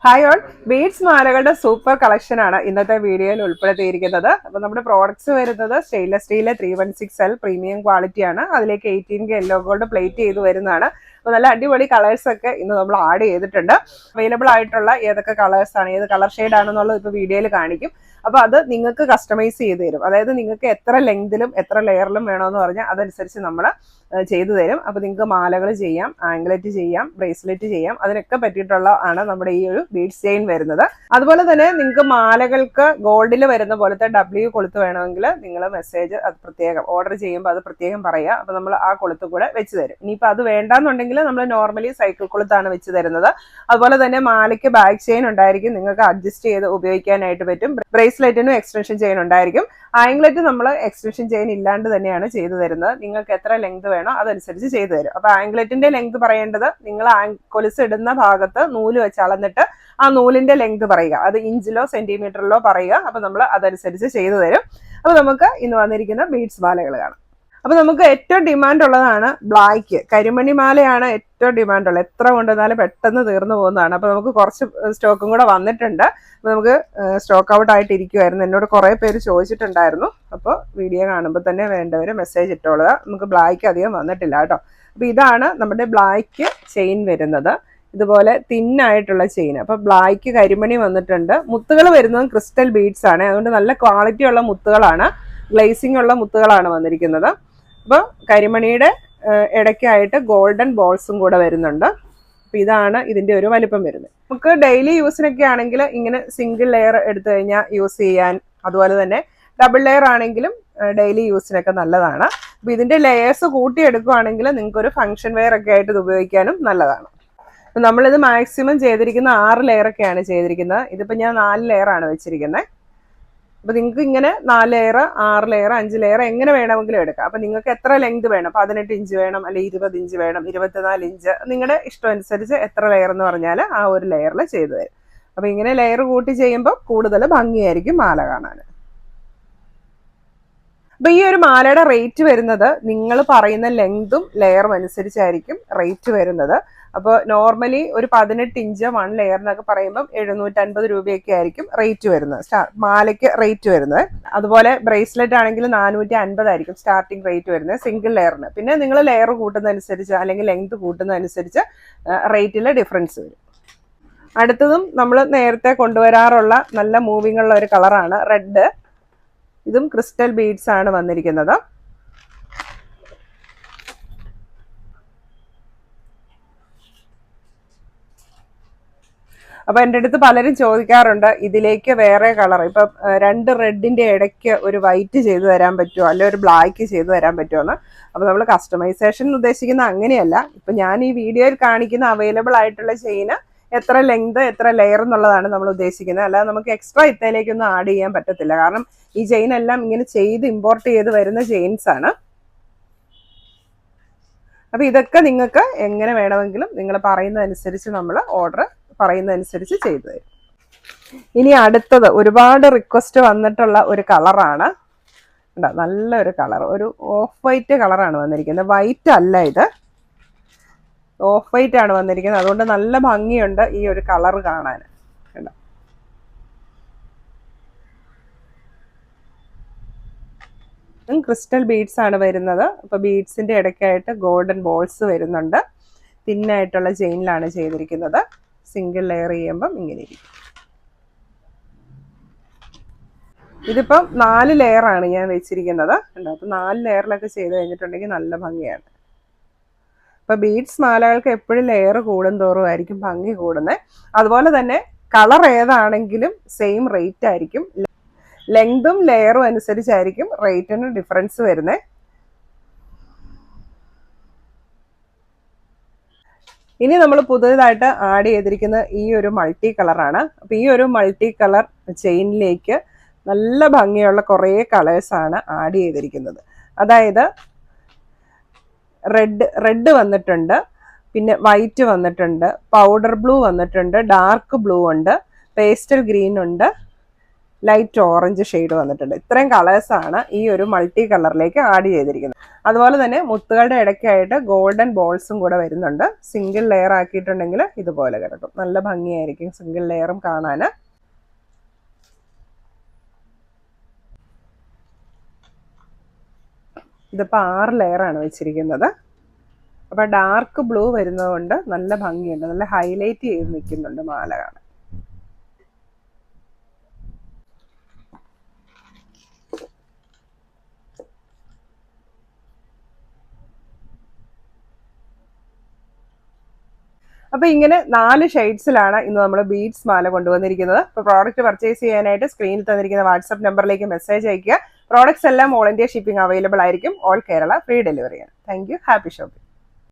Hi all, beads മാലകളുടെ super collection ആണ് ഇന്നത്തെ വീഡിയോയിൽ ഉൾപ്പെടുത്തിയിരിക്കുന്നത്. അപ്പോൾ നമ്മുടെ പ്രോഡക്ട്സ് വരുന്നത് stainless steel 316L premium quality ആണ്. അതിലേക്ക് 18K യെല്ലോ ഗോൾഡ് പ്ലേറ്റ് ചെയ്ത് വരുന്നതാണ്. അപ്പോൾ നല്ല അടിപൊളി കളേഴ്സ് ഒക്കെ ഇന്ന് നമ്മൾ ആഡ് ചെയ്തിട്ടുണ്ട്. അവൈലബിൾ ആയിട്ടുള്ള ഏതൊക്കെ കളേഴ്സ് ആണ്, ഏത് കളർ ഷെയ്ഡ് ആണെന്നുള്ളത് ഇപ്പോൾ വീഡിയോയിൽ കാണിക്കും. അപ്പോൾ അത് നിങ്ങൾക്ക് കസ്റ്റമൈസ് ചെയ്ത് തരും. അതായത് നിങ്ങൾക്ക് എത്ര ലെങ്തിലും എത്ര ലെയറിലും വേണമെന്ന് പറഞ്ഞാൽ അതനുസരിച്ച് നമ്മൾ ചെയ്തു തരും. അപ്പോൾ നിങ്ങൾക്ക് മാലകൾ ചെയ്യാം, ആംഗ്ലറ്റ് ചെയ്യാം, ബ്രേസ്ലെറ്റ് ചെയ്യാം, അതിനൊക്കെ പറ്റിയിട്ടുള്ള ആണ് നമ്മുടെ ഈ ഒരു ബീഡ്സ് ചെയിൻ വരുന്നത്. അതുപോലെ തന്നെ നിങ്ങൾക്ക് മാലകൾക്ക് ഗോൾഡിൽ വരുന്ന പോലത്തെ W കൊളുത്ത് വേണമെങ്കിൽ നിങ്ങൾ മെസ്സേജ് അത് പ്രത്യേകം ഓർഡർ ചെയ്യുമ്പോൾ അത് പ്രത്യേകം പറയുക. അപ്പോൾ നമ്മൾ ആ കൊളുത്ത് കൂടെ വെച്ച് തരും. ഇനിയിപ്പോൾ അത് വേണ്ടാന്നുണ്ടെങ്കിൽ നമ്മൾ നോർമലി സൈക്കിൾ കൊളുത്താണ് വെച്ച് തരുന്നത്. അതുപോലെ തന്നെ മാലയ്ക്ക് ബാക്ക് ചെയിൻ ഉണ്ടായിരിക്കും, നിങ്ങൾക്ക് അഡ്ജസ്റ്റ് ചെയ്ത് ഉപയോഗിക്കാനായിട്ട് പറ്റും. ബ്രേസ്ലെറ്റിനും എക്സ്റ്റൻഷൻ ചെയിൻ ഉണ്ടായിരിക്കും. ആംഗ്ലറ്റ് നമ്മൾ എക്സ്റ്റൻഷൻ ചെയിൻ ഇല്ലാണ്ട് തന്നെയാണ് ചെയ്തു തരുന്നത്. നിങ്ങൾക്ക് എത്ര ലെങ്ത് വേണോ അതനുസരിച്ച് ചെയ്തു തരും. അപ്പൊ ആംഗ്ലറ്റിന്റെ ലെങ്ത് പറയേണ്ടത് നിങ്ങൾ കൊലുസ് ഇടുന്ന ഭാഗത്ത് നൂല് വെച്ച് അളന്നിട്ട് ആ നൂലിന്റെ ലെങ്ത് പറയുക. അത് ഇഞ്ചിലോ സെന്റിമീറ്ററിലോ പറയുക. അപ്പൊ നമ്മൾ അതനുസരിച്ച് ചെയ്തു തരും. അപ്പൊ നമുക്ക് ഇന്ന് വന്നിരിക്കുന്ന ബീഡ്സ് മാലകൾ കാണാം. അപ്പൊ നമുക്ക് ഏറ്റവും ഡിമാൻഡ് ഉള്ളതാണ് ബ്ലാക്ക് കരിമണി മാലയാണ് ഏറ്റവും ഡിമാൻഡ് ഉള്ളത്. എത്ര കൊണ്ടുവന്നാലും പെട്ടെന്ന് തീർന്നു പോകുന്നതാണ്. അപ്പൊ നമുക്ക് കുറച്ച് സ്റ്റോക്കും കൂടെ വന്നിട്ടുണ്ട്. അപ്പൊ നമുക്ക് സ്റ്റോക്ക് ഔട്ട് ആയിട്ട് ഇരിക്കുമായിരുന്നു. എന്നോട് കുറെ പേര് ചോദിച്ചിട്ടുണ്ടായിരുന്നു. അപ്പോൾ വീഡിയോ കാണുമ്പോൾ തന്നെ വേണ്ടവര് മെസ്സേജ് ഇട്ടോളുക. നമുക്ക് ബ്ലാക്ക് അധികം വന്നിട്ടില്ല കേട്ടോ. അപ്പൊ ഇതാണ് നമ്മുടെ ബ്ലാക്ക് ചെയിൻ വരുന്നത്. ഇതുപോലെ തിന്നായിട്ടുള്ള ചെയിൻ. അപ്പൊ ബ്ലാക്ക് കരിമണി വന്നിട്ടുണ്ട്. മുത്തുകൾ വരുന്നത് ക്രിസ്റ്റൽ ബീഡ്സ് ആണ്. അതുകൊണ്ട് നല്ല ക്വാളിറ്റി ഉള്ള മുത്തുകളാണ്, ഗ്ലേസിംഗ് ഉള്ള മുത്തുകളാണ് വന്നിരിക്കുന്നത്. അപ്പോൾ കരിമണിയുടെ ഇടയ്ക്കായിട്ട് ഗോൾഡൻ ബോൾസും കൂടെ വരുന്നുണ്ട്. അപ്പൊ ഇതാണ് ഇതിന്റെ ഒരു വലിപ്പം വരുന്നത്. നമുക്ക് ഡെയിലി യൂസിനൊക്കെ ആണെങ്കിൽ ഇങ്ങനെ സിംഗിൾ ലെയർ എടുത്തു കഴിഞ്ഞാൽ യൂസ് ചെയ്യാൻ, അതുപോലെ തന്നെ ഡബിൾ ലെയർ ആണെങ്കിലും ഡെയിലി യൂസിനൊക്കെ നല്ലതാണ്. അപ്പൊ ഇതിന്റെ ലെയേഴ്സ് കൂട്ടിയെടുക്കുകയാണെങ്കിൽ നിങ്ങൾക്ക് ഒരു ഫംഗ്ഷൻ വെയർ ഒക്കെ ആയിട്ട് ഇത് ഉപയോഗിക്കാനും നല്ലതാണ്. അപ്പൊ നമ്മളിത് മാക്സിമം ചെയ്തിരിക്കുന്ന 6 ലെയർ ഒക്കെയാണ് ചെയ്തിരിക്കുന്നത്. ഇതിപ്പോ ഞാൻ 4 ലെയർ ആണ് വെച്ചിരിക്കുന്നത്. അപ്പൊ നിങ്ങൾക്ക് ഇങ്ങനെ 4 ലെയർ, 6 ലെയർ, 5 ലെയർ എങ്ങനെ വേണമെങ്കിലും എടുക്കാം. അപ്പൊ നിങ്ങൾക്ക് എത്ര ലെങ്ത് വേണം, 18 ഇഞ്ച് വേണം, അല്ലെങ്കിൽ 20 ഇഞ്ച് വേണം, 24 ഇഞ്ച്, നിങ്ങളുടെ ഇഷ്ടം അനുസരിച്ച് എത്ര ലെയർ എന്ന് പറഞ്ഞാൽ ആ ഒരു ലെയറിൽ ചെയ്തു തരും. അപ്പൊ ഇങ്ങനെ ലെയർ കൂട്ടി ചെയ്യുമ്പോൾ കൂടുതൽ ഭംഗിയായിരിക്കും മാല കാണാൻ. അപ്പൊ ഈ ഒരു മാലയുടെ റേറ്റ് വരുന്നത് നിങ്ങൾ പറയുന്ന ലെങ്തും ലെയറും അനുസരിച്ചായിരിക്കും റേറ്റ് വരുന്നത്. അപ്പോൾ നോർമലി ഒരു 18 ഇഞ്ച് 1 ലെയർ എന്നൊക്കെ പറയുമ്പോൾ 750 രൂപയൊക്കെ ആയിരിക്കും റേറ്റ് വരുന്നത്, മാലയ്ക്ക് റേറ്റ് വരുന്നത്. അതുപോലെ ബ്രേസ്ലെറ്റ് ആണെങ്കിൽ 450 ആയിരിക്കും സ്റ്റാർട്ടിംഗ് റേറ്റ് വരുന്നത് സിംഗിൾ ലെയറിന്. പിന്നെ നിങ്ങൾ ലെയർ കൂട്ടുന്നതനുസരിച്ച് അല്ലെങ്കിൽ ലെങ്ത് കൂട്ടുന്നതനുസരിച്ച് റേറ്റിൽ ഡിഫറൻസ് വരും. അടുത്തതും നമ്മൾ നേരത്തെ കൊണ്ടുവരാറുള്ള നല്ല മൂവിങ് ഉള്ള ഒരു കളറാണ് റെഡ്. ഇതും ക്രിസ്റ്റൽ ബീഡ്സ് ആണ് വന്നിരിക്കുന്നത്. അപ്പൊ എൻ്റെ അടുത്ത് പലരും ചോദിക്കാറുണ്ട് ഇതിലേക്ക് വേറെ കളർ, ഇപ്പൊ 2 റെഡിന്റെ ഇടയ്ക്ക് ഒരു വൈറ്റ് ചെയ്തു തരാൻ പറ്റുമോ, അല്ലെ ഒരു ബ്ലാക്ക് ചെയ്തു തരാൻ പറ്റുമോ എന്ന്. അപ്പൊ നമ്മൾ കസ്റ്റമൈസേഷൻ ഉദ്ദേശിക്കുന്ന അങ്ങനെയല്ല. ഇപ്പൊ ഞാൻ ഈ വീഡിയോയിൽ കാണിക്കുന്ന അവൈലബിൾ ആയിട്ടുള്ള ചെയിന് എത്ര ലെങ്ത് എത്ര ലെയർ എന്നുള്ളതാണ് നമ്മൾ ഉദ്ദേശിക്കുന്നത്. അല്ലാതെ നമുക്ക് എക്സ്ട്രാ ഇത്തയിലേക്കൊന്നും ആഡ് ചെയ്യാൻ പറ്റത്തില്ല. കാരണം ഈ ചെയിൻ എല്ലാം ഇങ്ങനെ ചെയ്ത് ഇമ്പോർട്ട് ചെയ്ത് വരുന്ന ചെയിൻസ് ആണ്. അപ്പൊ ഇതൊക്കെ നിങ്ങൾക്ക് എങ്ങനെ വേണമെങ്കിലും നിങ്ങൾ പറയുന്നതനുസരിച്ച് നമ്മൾ ഓർഡർ പറയുന്നതനുസരിച്ച് ചെയ്തു തരും. ഇനി അടുത്തത് ഒരുപാട് റിക്വസ്റ്റ് വന്നിട്ടുള്ള ഒരു കളറാണ്. നല്ലൊരു കളർ, ഒരു ഓഫ് വൈറ്റ് കളറാണ് വന്നിരിക്കുന്നത്. വൈറ്റ് അല്ല, ഇത് ഓഫ് വൈറ്റ് ആണ് വന്നിരിക്കുന്നത്. അതുകൊണ്ട് നല്ല ഭംഗിയുണ്ട് ഈ ഒരു കളർ കാണാൻ. ക്രിസ്റ്റൽ ബീഡ്സ് ആണ് വരുന്നത്. അപ്പൊ ബീഡ്സിന്റെ ഇടയ്ക്കായിട്ട് ഗോൾഡൻ ബോൾസ് വരുന്നുണ്ട്. തിന്നായിട്ടുള്ള ചെയിനിലാണ് ചെയ്തിരിക്കുന്നത്. സിംഗിൾ ലെയർ ചെയ്യുമ്പം ഇങ്ങനെ ഇരിക്കും. ഇതിപ്പം 4 ലെയർ ആണ് ഞാൻ വെച്ചിരിക്കുന്നത്. അപ്പൊ 4 ലെയറിലൊക്കെ ചെയ്ത് കഴിഞ്ഞിട്ടുണ്ടെങ്കിൽ നല്ല ഭംഗിയാണ്. അപ്പൊ ബീഡ്സ് മാലകൾക്ക് എപ്പോഴും ലെയർ കൂടുന്തോറും ആയിരിക്കും ഭംഗി കൂടുന്നത്. അതുപോലെ തന്നെ കളർ ഏതാണെങ്കിലും സെയിം റേറ്റ് ആയിരിക്കും. ലെങ്തും ലെയറും അനുസരിച്ചായിരിക്കും റേറ്റിന് ഡിഫറൻസ് വരുന്നത്. ഇനി നമ്മൾ പുതിയതായിട്ട് ആഡ് ചെയ്തിരിക്കുന്ന ഈ ഒരു മൾട്ടി കളറാണ്. അപ്പൊ ഈ ഒരു മൾട്ടി കളർ ചെയിനിലേക്ക് നല്ല ഭംഗിയുള്ള കുറേ കളേഴ്സാണ് ആഡ് ചെയ്തിരിക്കുന്നത്. അതായത് റെഡ് വന്നിട്ടുണ്ട്, പിന്നെ വൈറ്റ് വന്നിട്ടുണ്ട്, പൗഡർ ബ്ലൂ വന്നിട്ടുണ്ട്, ഡാർക്ക് ബ്ലൂ ഉണ്ട്, പേസ്റ്റൽ ഗ്രീൻ ഉണ്ട്, ലൈറ്റ് ഓറഞ്ച് ഷെയ്ഡ് വന്നിട്ടുണ്ട്. ഇത്രയും കളേഴ്സാണ് ഈ ഒരു മൾട്ടി കളറിലേക്ക് ആഡ് ചെയ്തിരിക്കുന്നത്. അതുപോലെ തന്നെ മുത്തുകളുടെ ഇടയ്ക്കായിട്ട് ഗോൾഡൻ ബോൾസും കൂടെ വരുന്നുണ്ട്. സിംഗിൾ ലെയർ ആക്കിയിട്ടുണ്ടെങ്കിൽ ഇതുപോലെ കിടക്കും. നല്ല ഭംഗിയായിരിക്കും സിംഗിൾ ലെയറും കാണാൻ. ഇതിപ്പോൾ 6 ലെയറാണ് വെച്ചിരിക്കുന്നത്. അപ്പോൾ ഡാർക്ക് ബ്ലൂ വരുന്നതുകൊണ്ട് നല്ല ഭംഗിയുണ്ട്, നല്ല ഹൈലൈറ്റ് ചെയ്ത് നിൽക്കുന്നുണ്ട് മാല കാണാൻ. അപ്പോൾ ഇങ്ങനെ 4 ഷെയ്ഡ്സിലാണ് ഇന്ന് നമ്മൾ ബീഡ്സ് മാല കൊണ്ടുവന്നിരിക്കുന്നത്. അപ്പോൾ പ്രോഡക്റ്റ് പർച്ചേസ് ചെയ്യാനായിട്ട് സ്ക്രീനിൽ തന്നിരിക്കുന്ന വാട്സ്ആപ്പ് നമ്പറിലേക്ക് മെസ്സേജ് അയയ്ക്കുക. പ്രോഡക്ട്സ് എല്ലാം ഓൾ ഇന്ത്യ ഷിപ്പിംഗ് അവൈലബിൾ ആയിരിക്കും. ഓൾ കേരള ഫ്രീ ഡെലിവറിയാണ്. Thank you. Happy shopping.